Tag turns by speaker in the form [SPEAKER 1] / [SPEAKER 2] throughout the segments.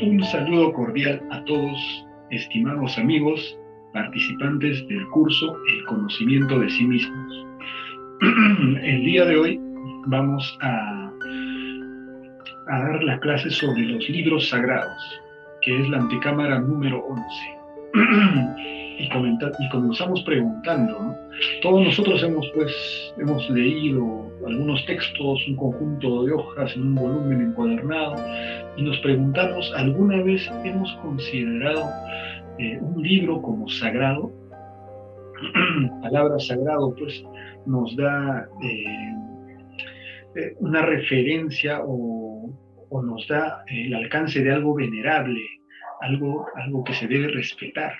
[SPEAKER 1] Un saludo cordial a todos, estimados amigos, participantes del curso El conocimiento de sí mismos. El día de hoy vamos a dar la clase sobre los libros sagrados, que es la antecámara número 11. Y comenzamos preguntando, ¿no? Todos nosotros hemos leído algunos textos, un conjunto de hojas en un volumen encuadernado, y nos preguntamos, ¿alguna vez hemos considerado un libro como sagrado? Palabra sagrado, pues, nos da una referencia o nos da el alcance de algo venerable, algo que se debe respetar.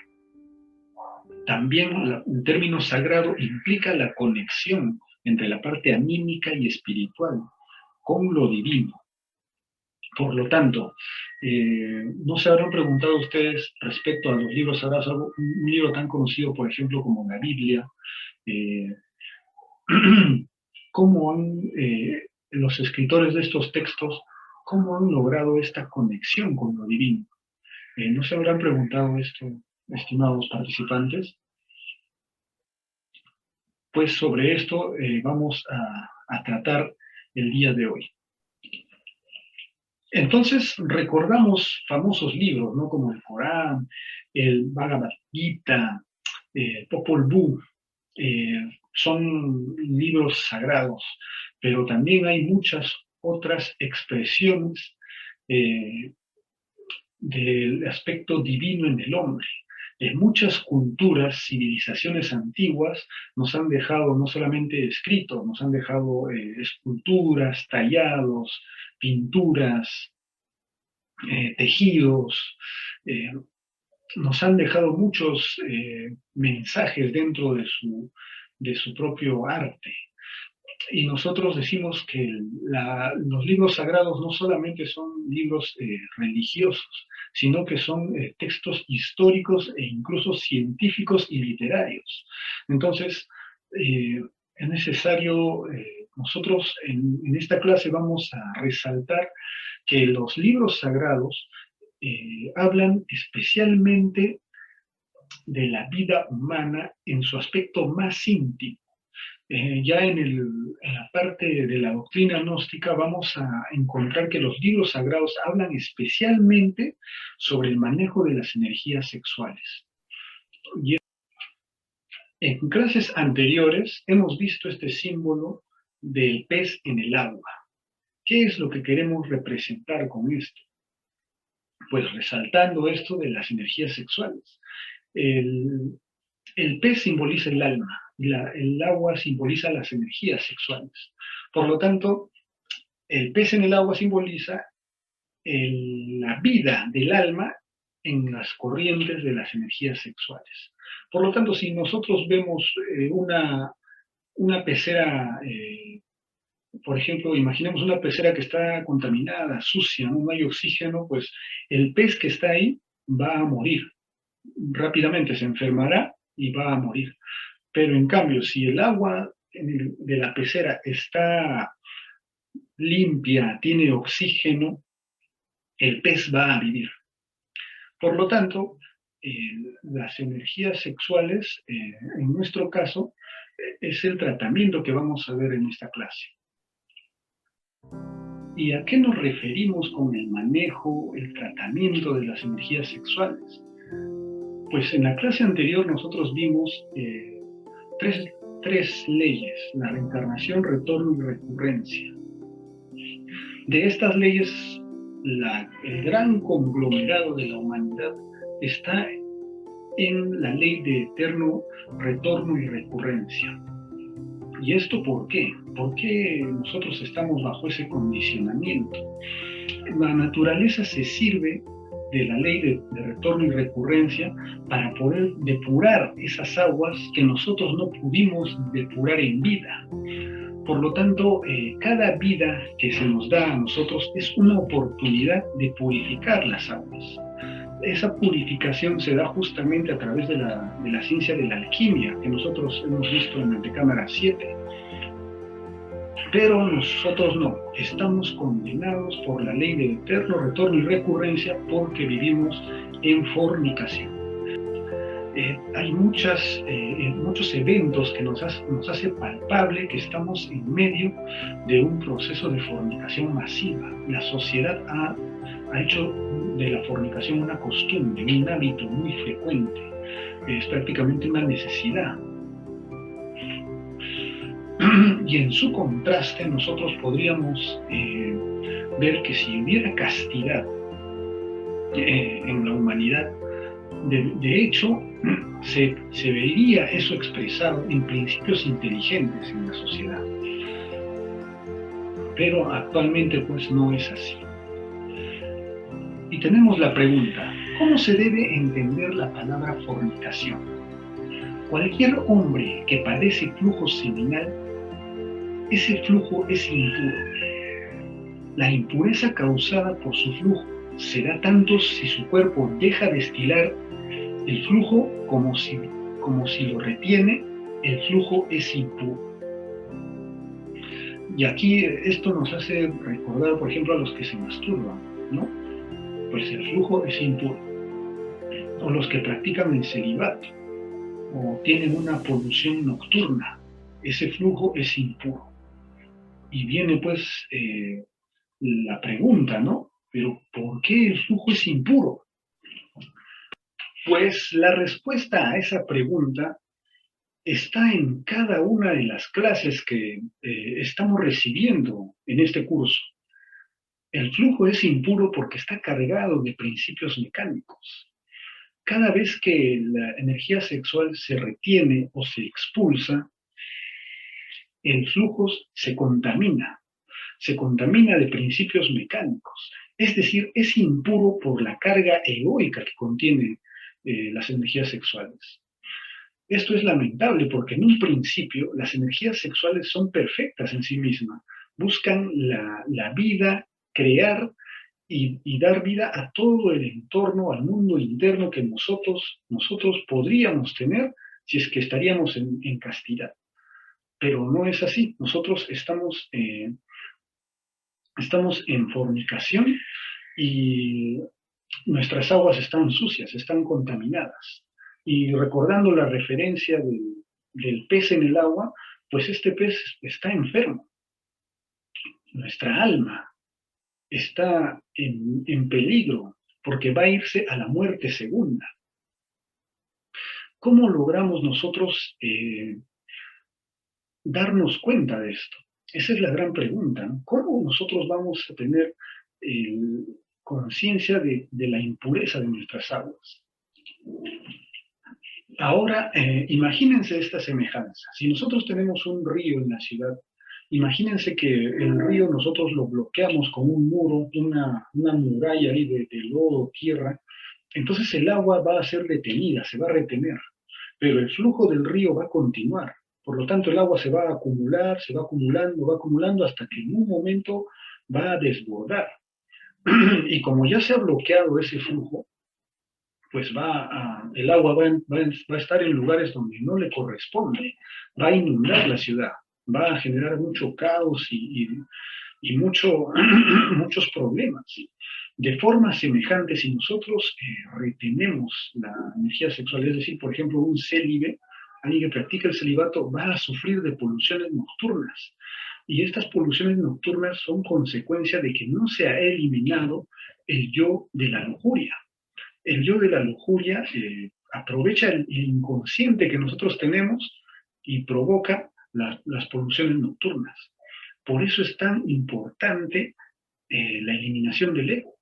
[SPEAKER 1] También el término sagrado implica la conexión entre la parte anímica y espiritual con lo divino. Por lo tanto, no se habrán preguntado ustedes respecto a los libros sagrados, un libro tan conocido, por ejemplo, como la Biblia, cómo los escritores de estos textos, cómo han logrado esta conexión con lo divino. ¿No se habrán preguntado esto, estimados participantes? Pues sobre esto vamos a tratar el día de hoy. Entonces recordamos famosos libros, ¿no? Como el Corán, el Bhagavad Gita, Popol Vuh, son libros sagrados, pero también hay muchas otras expresiones del aspecto divino en el hombre. En muchas culturas, civilizaciones antiguas, nos han dejado no solamente escritos, nos han dejado esculturas, tallados, pinturas, tejidos, nos han dejado muchos mensajes dentro de su propio arte. Y nosotros decimos que los libros sagrados no solamente son libros religiosos, sino que son textos históricos e incluso científicos y literarios. Entonces, es necesario, nosotros en esta clase vamos a resaltar que los libros sagrados hablan especialmente de la vida humana en su aspecto más íntimo. Ya en la parte de la doctrina gnóstica vamos a encontrar que los libros sagrados hablan especialmente sobre el manejo de las energías sexuales. Y en clases anteriores hemos visto este símbolo del pez en el agua. ¿Qué es lo que queremos representar con esto? Pues resaltando esto de las energías sexuales. El pez simboliza el alma, el agua simboliza las energías sexuales. Por lo tanto, el pez en el agua simboliza la vida del alma en las corrientes de las energías sexuales. Por lo tanto, si nosotros vemos una pecera, por ejemplo, imaginemos una pecera que está contaminada, sucia, no hay oxígeno, pues el pez que está ahí va a morir. Rápidamente se enfermará y va a morir. Pero en cambio, si el agua de la pecera está limpia, tiene oxígeno, el pez va a vivir. Por lo tanto, las energías sexuales, en nuestro caso, es el tratamiento que vamos a ver en esta clase. ¿Y a qué nos referimos con el manejo, el tratamiento de las energías sexuales? Pues en la clase anterior nosotros vimos tres leyes: la reencarnación, retorno y recurrencia. De estas leyes, el gran conglomerado de la humanidad está en la ley de eterno retorno y recurrencia. ¿Y esto por qué? ¿Por qué nosotros estamos bajo ese condicionamiento? La naturaleza se sirve de la ley de retorno y recurrencia para poder depurar esas aguas que nosotros no pudimos depurar en vida. Por lo tanto, cada vida que se nos da a nosotros es una oportunidad de purificar las aguas. Esa purificación se da justamente a través de la ciencia de la alquimia, que nosotros hemos visto en Antecámara 7. Pero nosotros no, estamos condenados por la ley del eterno retorno y recurrencia porque vivimos en fornicación. Hay muchos eventos que nos hace palpable que estamos en medio de un proceso de fornicación masiva. La sociedad ha hecho de la fornicación una costumbre, un hábito muy frecuente. Es prácticamente una necesidad. Y en su contraste nosotros podríamos ver que si hubiera castidad en la humanidad, de hecho, se vería eso expresado en principios inteligentes en la sociedad. Pero actualmente pues no es así. Y tenemos la pregunta, ¿cómo se debe entender la palabra fornicación? Cualquier hombre que padece flujo seminal, ese flujo es impuro. La impureza causada por su flujo será tanto si su cuerpo deja de estilar el flujo como si lo retiene, el flujo es impuro. Y aquí esto nos hace recordar, por ejemplo, a los que se masturban, ¿no? Pues el flujo es impuro. O los que practican el celibato, o tienen una polución nocturna, ese flujo es impuro. Y viene pues la pregunta, ¿no? Pero ¿por qué el flujo es impuro? Pues la respuesta a esa pregunta está en cada una de las clases que estamos recibiendo en este curso. El flujo es impuro porque está cargado de principios mecánicos. Cada vez que la energía sexual se retiene o se expulsa, el flujo se contamina de principios mecánicos. Es decir, es impuro por la carga egoica que contiene las energías sexuales. Esto es lamentable porque en un principio las energías sexuales son perfectas en sí mismas. Buscan la vida, crear y dar vida a todo el entorno, al mundo interno que nosotros podríamos tener si es que estaríamos en castidad. Pero no es así. Nosotros estamos en fornicación y nuestras aguas están sucias, están contaminadas. Y recordando la referencia del pez en el agua, pues este pez está enfermo. Nuestra alma está en peligro porque va a irse a la muerte segunda. ¿Cómo logramos nosotros darnos cuenta de esto? Esa es la gran pregunta, ¿no? ¿Cómo nosotros vamos a tener conciencia de la impureza de nuestras aguas? Ahora, imagínense esta semejanza. Si nosotros tenemos un río en la ciudad, imagínense que el río nosotros lo bloqueamos con un muro, una muralla ahí de lodo, tierra, entonces el agua va a ser detenida, se va a retener, pero el flujo del río va a continuar. Por lo tanto, el agua se va a acumular, se va acumulando hasta que en un momento va a desbordar. Y como ya se ha bloqueado ese flujo, pues el agua va a estar en lugares donde no le corresponde, va a inundar la ciudad, va a generar mucho caos y muchos problemas. De forma semejante, si nosotros retenemos la energía sexual, es decir, por ejemplo, un célibe, alguien que practica el celibato, va a sufrir de poluciones nocturnas. Y estas poluciones nocturnas son consecuencia de que no se ha eliminado el yo de la lujuria. El yo de la lujuria aprovecha el inconsciente que nosotros tenemos y provoca las poluciones nocturnas. Por eso es tan importante la eliminación del ego.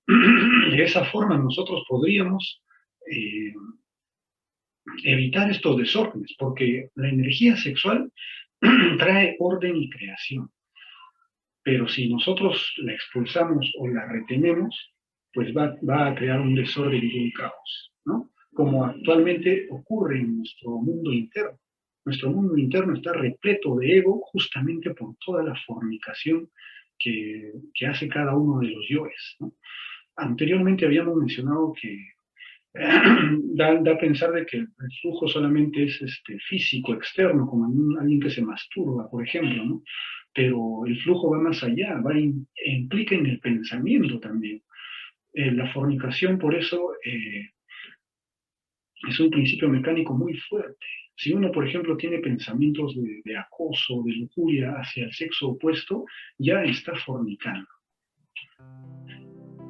[SPEAKER 1] De esa forma nosotros podríamos evitar estos desórdenes, porque la energía sexual trae orden y creación. Pero si nosotros la expulsamos o la retenemos, pues va a crear un desorden y un caos, ¿no? Como actualmente ocurre en nuestro mundo interno. Nuestro mundo interno está repleto de ego justamente por toda la fornicación que hace cada uno de los yoes, ¿no? Anteriormente habíamos mencionado que Da a pensar de que el flujo solamente es físico, externo, como alguien que se masturba, por ejemplo, ¿no? Pero el flujo va más allá, implica en el pensamiento también. La fornicación, por eso, es un principio mecánico muy fuerte. Si uno, por ejemplo, tiene pensamientos de acoso, de lujuria hacia el sexo opuesto, ya está fornicando.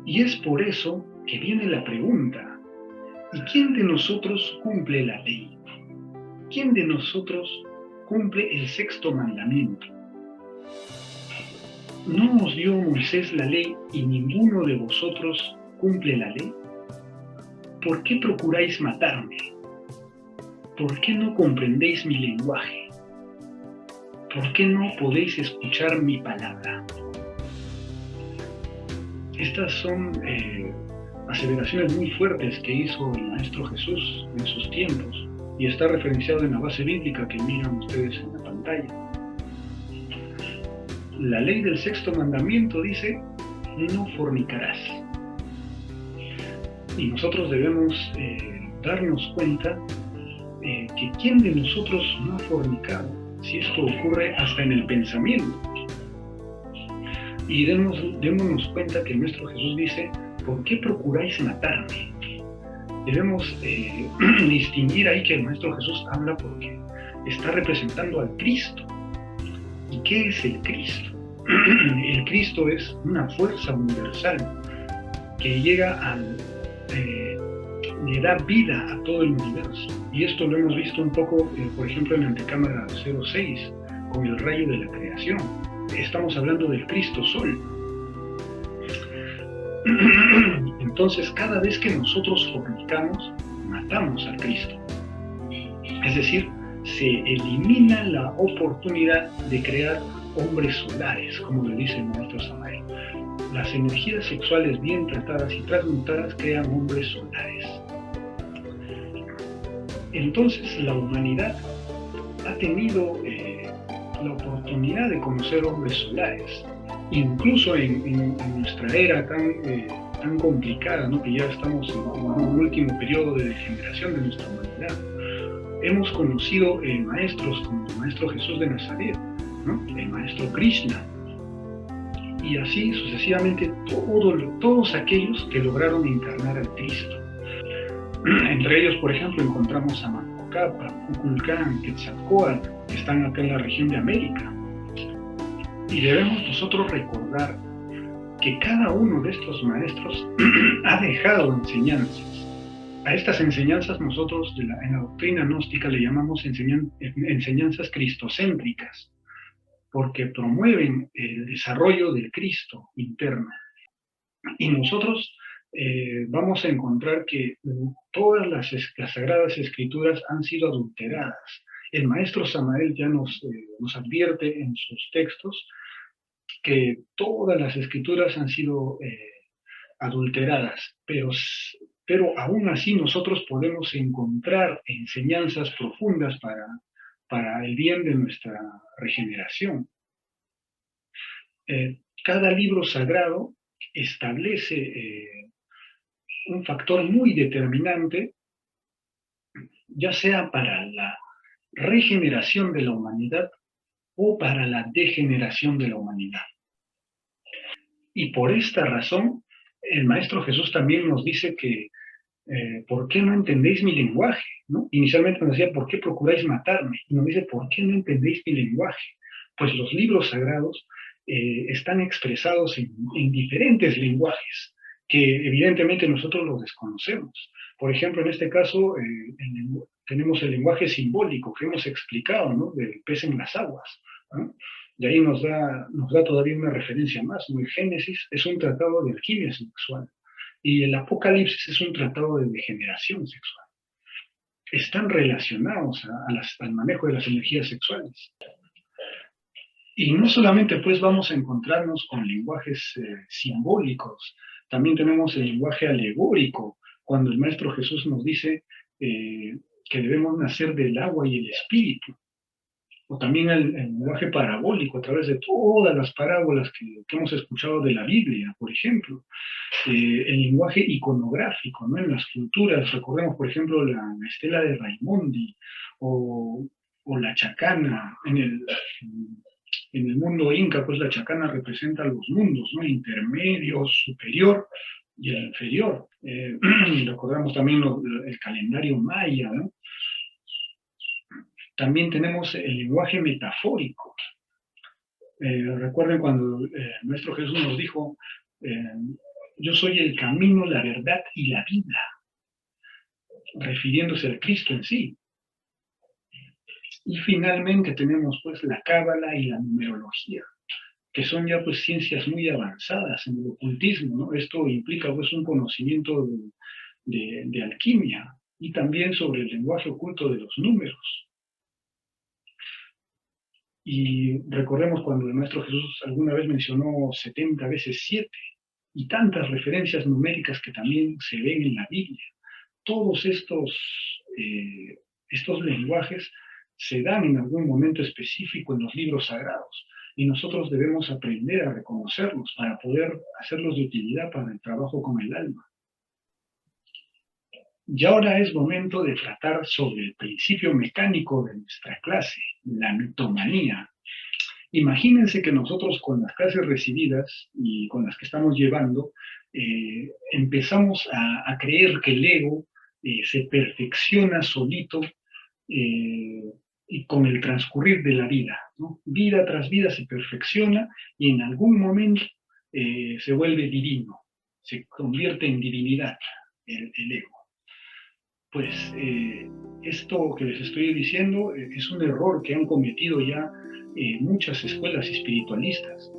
[SPEAKER 1] Y es por eso que viene la pregunta: ¿y quién de nosotros cumple la ley? ¿Quién de nosotros cumple el sexto mandamiento? ¿No os dio Moisés la ley y ninguno de vosotros cumple la ley? ¿Por qué procuráis matarme? ¿Por qué no comprendéis mi lenguaje? ¿Por qué no podéis escuchar mi palabra? Estas son aseveraciones muy fuertes que hizo el Maestro Jesús en sus tiempos, y está referenciado en la base bíblica que miran ustedes en la pantalla. La ley del sexto mandamiento dice: no fornicarás. Y nosotros debemos darnos cuenta que quién de nosotros no ha fornicado, si esto ocurre hasta en el pensamiento. Y démonos cuenta que nuestro Jesús dice: ¿por qué procuráis matarme? Debemos distinguir ahí que el Maestro Jesús habla porque está representando al Cristo. ¿Y qué es el Cristo? El Cristo es una fuerza universal que llega le da vida a todo el universo. Y esto lo hemos visto un poco, por ejemplo, en la antecámara 06, con el rayo de la creación. Estamos hablando del Cristo Sol. Entonces, cada vez que nosotros fornicamos, matamos al Cristo. Es decir, se elimina la oportunidad de crear hombres solares, como le dice el Maestro Samael. Las energías sexuales bien tratadas y transmutadas crean hombres solares. Entonces, la humanidad ha tenido la oportunidad de conocer hombres solares. Incluso en nuestra era tan complicada, ¿no? Que ya estamos en un último periodo de degeneración de nuestra humanidad, hemos conocido maestros como el Maestro Jesús de Nazaret, ¿no? El Maestro Krishna, y así sucesivamente todos aquellos que lograron encarnar al Cristo. Entre ellos, por ejemplo, encontramos a Manco Cápac, Kukulcán, Quetzalcóatl, que están acá en la región de América. Y debemos nosotros recordar que cada uno de estos maestros ha dejado enseñanzas. A estas enseñanzas nosotros en la doctrina gnóstica le llamamos enseñanzas cristocéntricas, porque promueven el desarrollo del Cristo interno. Y nosotros vamos a encontrar que todas las Sagradas Escrituras han sido adulteradas. El Maestro Samael ya nos advierte en sus textos que todas las Escrituras han sido adulteradas, pero aún así nosotros podemos encontrar enseñanzas profundas para el bien de nuestra regeneración. Cada libro sagrado establece un factor muy determinante, ya sea para la regeneración de la humanidad o para la degeneración de la humanidad. Y por esta razón, el Maestro Jesús también nos dice que ¿por qué no entendéis mi lenguaje? ¿No? Inicialmente nos decía: ¿por qué procuráis matarme? Y nos dice: ¿por qué no entendéis mi lenguaje? Pues los libros sagrados están expresados en diferentes lenguajes, que evidentemente nosotros los desconocemos. Por ejemplo, en este caso, tenemos el lenguaje simbólico que hemos explicado, ¿no? Del pez en las aguas, ¿no? Y ahí nos da todavía una referencia más, ¿no? El Génesis es un tratado de alquimia sexual, y el Apocalipsis es un tratado de degeneración sexual. Están relacionados al manejo de las energías sexuales. Y no solamente pues vamos a encontrarnos con lenguajes simbólicos, también tenemos el lenguaje alegórico, cuando el Maestro Jesús nos dice que debemos nacer del agua y el espíritu. o también el lenguaje parabólico a través de todas las parábolas que hemos escuchado de la Biblia, por ejemplo. El lenguaje iconográfico, ¿no? En las culturas, recordemos, por ejemplo, la estela de Raimondi o, o la chacana. En el mundo inca, pues la chacana representa los mundos, ¿no? Intermedio, superior y el inferior. Recordamos también el calendario maya, ¿no? También tenemos el lenguaje metafórico. Recuerden cuando nuestro Jesús nos dijo, yo soy el camino, la verdad y la vida, refiriéndose al Cristo en sí. Y finalmente tenemos pues la cábala y la numerología, que son ya pues ciencias muy avanzadas en el ocultismo, ¿no? Esto implica pues un conocimiento de alquimia y también sobre el lenguaje oculto de los números. Y recordemos cuando el Maestro Jesús alguna vez mencionó 70 veces 7 y tantas referencias numéricas que también se ven en la Biblia. Todos estos lenguajes se dan en algún momento específico en los libros sagrados y nosotros debemos aprender a reconocerlos para poder hacerlos de utilidad para el trabajo con el alma. Y ahora es momento de tratar sobre el principio mecánico de nuestra clase, la mitomanía. Imagínense que nosotros con las clases recibidas y con las que estamos llevando, empezamos a creer que el ego se perfecciona solito y con el transcurrir de la vida, ¿no? Vida tras vida se perfecciona y en algún momento se vuelve divino, se convierte en divinidad el ego. Pues esto que les estoy diciendo es un error que han cometido ya muchas escuelas espiritualistas.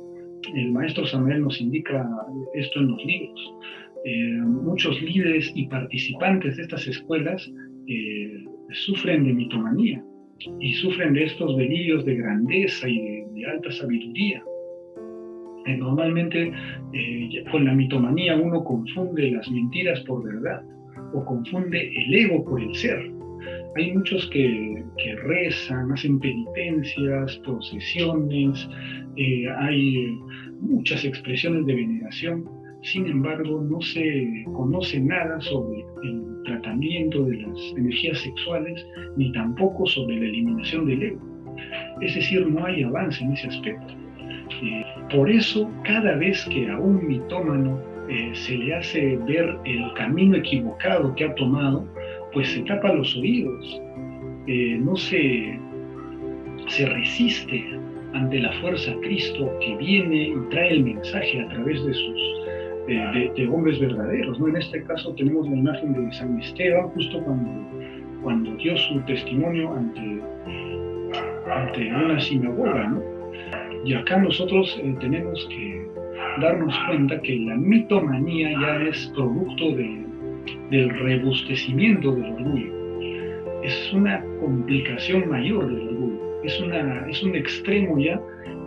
[SPEAKER 1] El maestro Samael nos indica esto en los libros. Muchos líderes y participantes de estas escuelas sufren de mitomanía y sufren de estos delirios de grandeza y de alta sabiduría. Normalmente con la mitomanía uno confunde las mentiras por verdad o confunde el ego por el ser. Hay muchos que rezan, hacen penitencias, procesiones, hay muchas expresiones de veneración, sin embargo no se conoce nada sobre el tratamiento de las energías sexuales, ni tampoco sobre la eliminación del ego. Es decir, no hay avance en ese aspecto. Por eso, cada vez que a un mitómano se le hace ver el camino equivocado que ha tomado, pues se tapa los oídos, no se resiste ante la fuerza Cristo que viene y trae el mensaje a través de de hombres verdaderos, ¿no? En este caso tenemos la imagen de San Esteban, justo cuando dio su testimonio ante una sinagoga, ¿no? Y acá nosotros tenemos que darnos cuenta que la mitomanía ya es producto del rebustecimiento del orgullo. Es una complicación mayor del orgullo. Es un extremo ya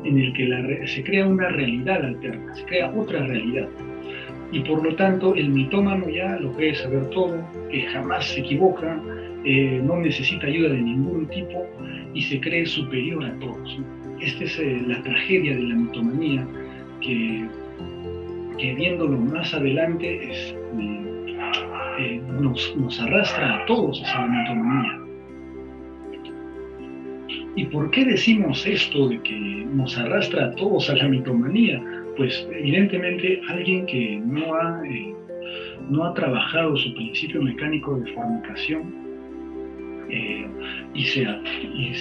[SPEAKER 1] en el que se crea una realidad alterna, se crea otra realidad. Y por lo tanto el mitómano ya lo cree saber todo, que jamás se equivoca, no necesita ayuda de ningún tipo y se cree superior a todos, ¿no? Esta es la tragedia de la mitomanía, que viéndolo más adelante nos arrastra a todos hacia la mitomanía. ¿Y por qué decimos esto de que nos arrastra a todos a la mitomanía? Pues evidentemente alguien que no ha trabajado su principio mecánico de fornicación y se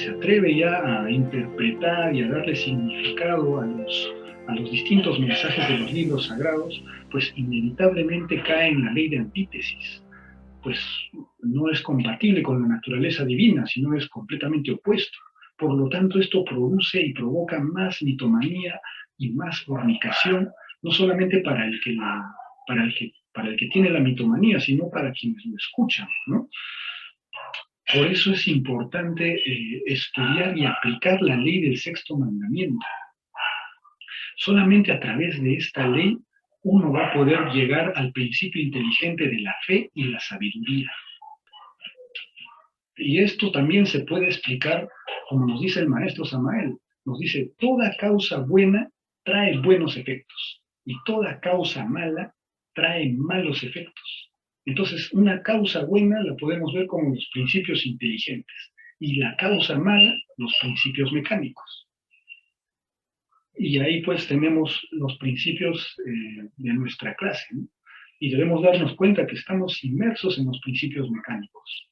[SPEAKER 1] atreve ya a interpretar y a darle significado a los distintos mensajes de los libros sagrados, pues inevitablemente cae en la ley de antítesis. Pues no es compatible con la naturaleza divina, sino es completamente opuesto. Por lo tanto, esto produce y provoca más mitomanía y más fornicación, no solamente para el que tiene la mitomanía, sino para quienes lo escuchan, ¿no? Por eso es importante estudiar y aplicar la ley del sexto mandamiento. Solamente a través de esta ley uno va a poder llegar al principio inteligente de la fe y la sabiduría. Y esto también se puede explicar, como nos dice el maestro Samael, nos dice, toda causa buena trae buenos efectos y toda causa mala trae malos efectos. Entonces, una causa buena la podemos ver como los principios inteligentes y la causa mala, los principios mecánicos. Y ahí pues tenemos los principios de nuestra clase, ¿no? Y debemos darnos cuenta que estamos inmersos en los principios mecánicos.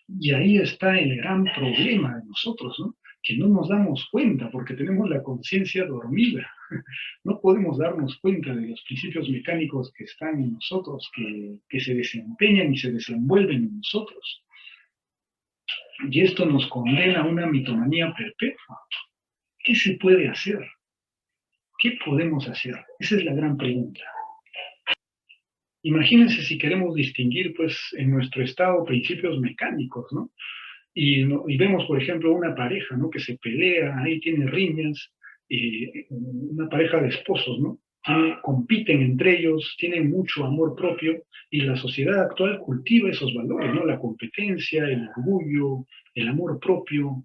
[SPEAKER 1] Y ahí está el gran problema de nosotros, ¿no? Que no nos damos cuenta porque tenemos la conciencia dormida. No podemos darnos cuenta de los principios mecánicos que están en nosotros, que se desempeñan y se desenvuelven en nosotros. Y esto nos condena a una mitomanía perpetua. ¿Qué se puede hacer? ¿Qué podemos hacer? Esa es la gran pregunta. Imagínense si queremos distinguir, pues, en nuestro estado principios mecánicos, ¿no? Y vemos, por ejemplo, una pareja, ¿no? Que se pelea, ahí tiene riñas, una pareja de esposos, ¿no? Compiten entre ellos, tienen mucho amor propio, y la sociedad actual cultiva esos valores, ¿no? La competencia, el orgullo, el amor propio.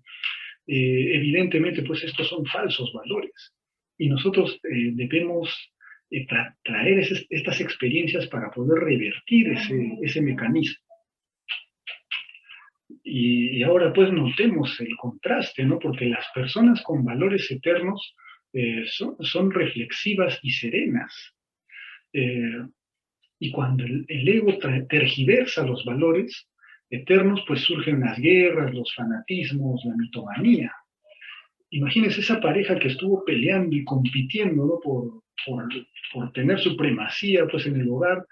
[SPEAKER 1] Evidentemente, pues estos son falsos valores. Y nosotros debemos traer estas experiencias para poder revertir ese mecanismo. Y ahora pues notemos el contraste, ¿no? Porque las personas con valores eternos son reflexivas y serenas. Eh, y cuando el ego tergiversa los valores eternos, pues surgen las guerras, los fanatismos, la mitomanía. Imagínense esa pareja que estuvo peleando y compitiendo, ¿no? por tener supremacía pues, en el hogar.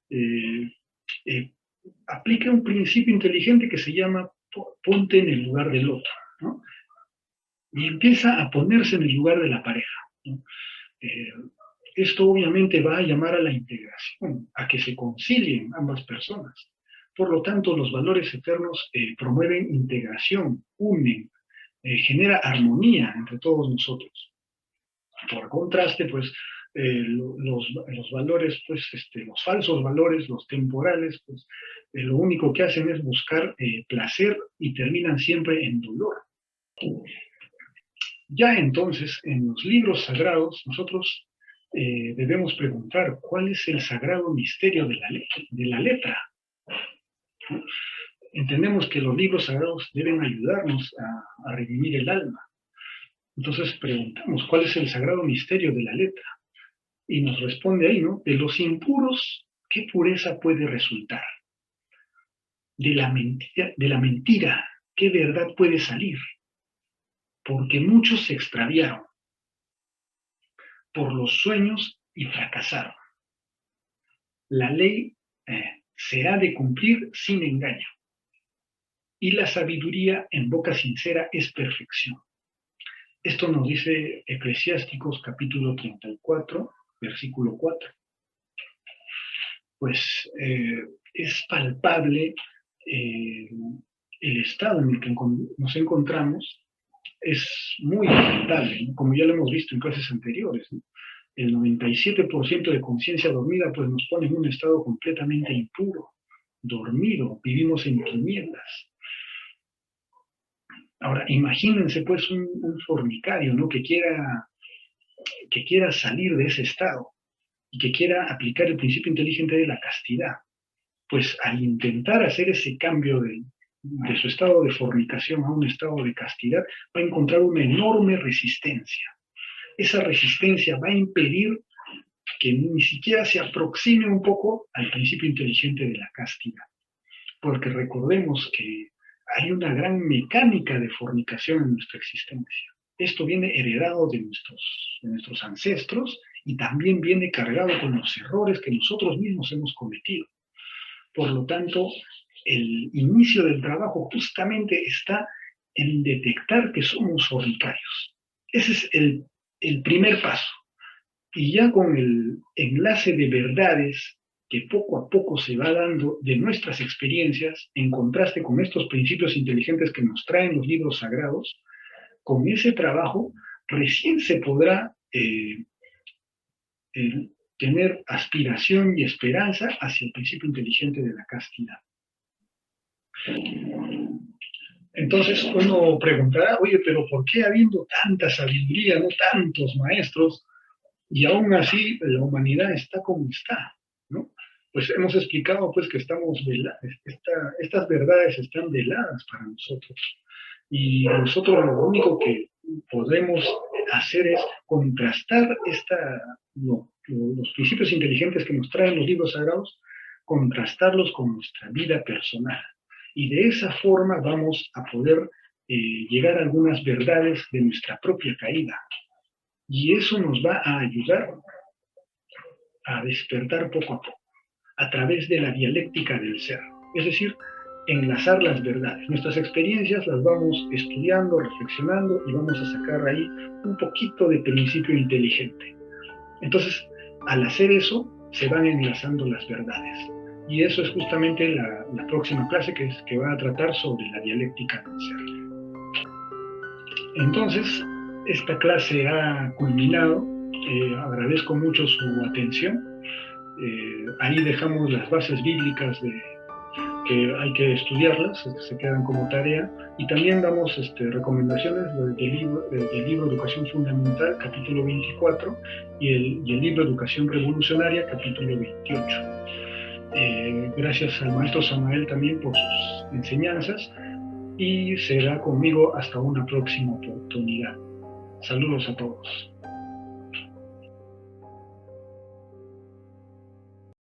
[SPEAKER 1] Eh, eh, Aplica un principio inteligente que se llama ponte en el lugar del otro, ¿no? Y empieza a ponerse en el lugar de la pareja, ¿no? Eh, Esto obviamente va a llamar a la integración, a que se concilien ambas personas. Por lo tanto, los valores eternos promueven integración, unen, genera armonía entre todos nosotros. Por contraste, pues, los valores, pues, los falsos valores, los temporales, pues, lo único que hacen es buscar placer y terminan siempre en dolor. Ya entonces, en los libros sagrados, nosotros debemos preguntar cuál es el sagrado misterio de la letra. ¿No? Entendemos que los libros sagrados deben ayudarnos a redimir el alma. Entonces preguntamos, ¿cuál es el sagrado misterio de la letra? Y nos responde ahí, ¿no? De los impuros, ¿qué pureza puede resultar? De la mentira, ¿qué verdad puede salir? Porque muchos se extraviaron por los sueños y fracasaron. La ley se ha de cumplir sin engaño. Y la sabiduría en boca sincera es perfección. Esto nos dice Eclesiásticos capítulo 34, versículo 4. Pues es palpable el estado en el que nos encontramos, es muy lamentable, ¿no? Como ya lo hemos visto en clases anteriores, ¿no? El 97% de conciencia dormida pues nos pone en un estado completamente impuro, dormido, vivimos en tinieblas. Ahora, imagínense pues un fornicario, ¿no? que quiera salir de ese estado y que quiera aplicar el principio inteligente de la castidad. Pues al intentar hacer ese cambio de su estado de fornicación a un estado de castidad, va a encontrar una enorme resistencia. Esa resistencia va a impedir que ni siquiera se aproxime un poco al principio inteligente de la castidad. Porque recordemos que hay una gran mecánica de fornicación en nuestra existencia. Esto viene heredado de nuestros ancestros y también viene cargado con los errores que nosotros mismos hemos cometido. Por lo tanto, el inicio del trabajo justamente está en detectar que somos fornicarios. Ese es el primer paso. Y ya con el enlace de verdades que poco a poco se va dando de nuestras experiencias, en contraste con estos principios inteligentes que nos traen los libros sagrados, con ese trabajo recién se podrá tener aspiración y esperanza hacia el principio inteligente de la castidad. Entonces uno preguntará, oye, pero ¿por qué habiendo tanta sabiduría, no tantos maestros, y aún así la humanidad está como está, ¿no? Pues hemos explicado pues que estamos estas verdades están veladas para nosotros. Y nosotros lo único que podemos hacer es contrastar los principios inteligentes que nos traen los libros sagrados, contrastarlos con nuestra vida personal. Y de esa forma vamos a poder llegar a algunas verdades de nuestra propia caída. Y eso nos va a ayudar a despertar poco a poco, a través de la dialéctica del ser. Es decir, enlazar las verdades. Nuestras experiencias las vamos estudiando, reflexionando y vamos a sacar ahí un poquito de principio inteligente. Entonces, al hacer eso, se van enlazando las verdades. Y eso es justamente la próxima clase que va a tratar sobre la dialéctica del ser. Entonces, esta clase ha culminado. Agradezco mucho su atención. Ahí dejamos las bases bíblicas que hay que estudiarlas, se quedan como tarea, y también damos recomendaciones del libro Educación Fundamental, capítulo 24, y el libro Educación Revolucionaria, capítulo 28. Gracias al maestro Samael también por sus enseñanzas, y será conmigo hasta una próxima oportunidad. Saludos a todos.